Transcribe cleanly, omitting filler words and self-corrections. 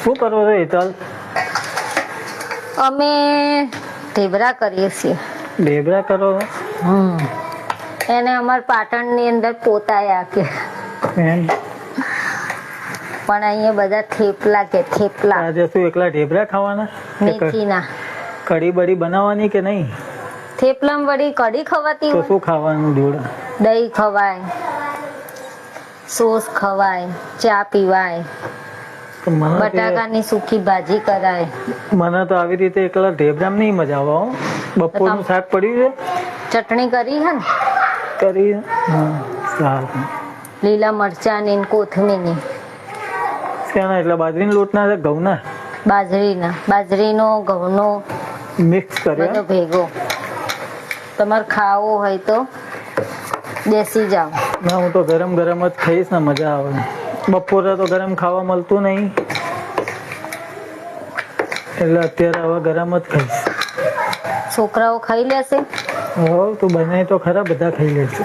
શું કરો છો હેતલ? અમે ઢેબરા કરીએ છીએ. ઢેબરા કરો? એને અમાર પાટણની અંદર પોતાયા કે એમ? પણ અહીંયા બધા થેપલા કે થેપલા આજે શું એકલા ઢેબરા ખાવાના? મેથીના કઢી બડી બનાવવાની કે નહીં? થેપલામાં વળી કઢી ખવાતી તો હોય? શું ખાવાનું જોડે? દહીં ખવાય, સોસ ખવાય, ચા પીવાય, તો મને બટાકાની સૂકી ભાજી કરાય. મને તો આવી રીતે એકલા ઢેબરામાં નહીં મજા આવે હો. બપોરનું શાક પડ્યું ચટણી કરી હે ને છે કરી? હા સારું. લીલા મરચાની ને કોથમીરની. શેના એટલે બાજરીના લોટના છે ઘઉંના? બાજરીનો ઘઉંનો મિક્સ બધો કર્યા? ભેગો. તમારે ખાવો હોય તો બેસી જાઓ. ના હું તો ગરમ ગરમ જ ખાઈશ ને, મજા આવે. બપોરે તો ગરમ ખાવા મળતું નહીં એટલે અત્યારે હવે ગરમ જ ખાઈશ. છોકરાઓ ખાઈ લેશે. હો તું બનાવી તો ખરા, બધા ખાઈ લેશે.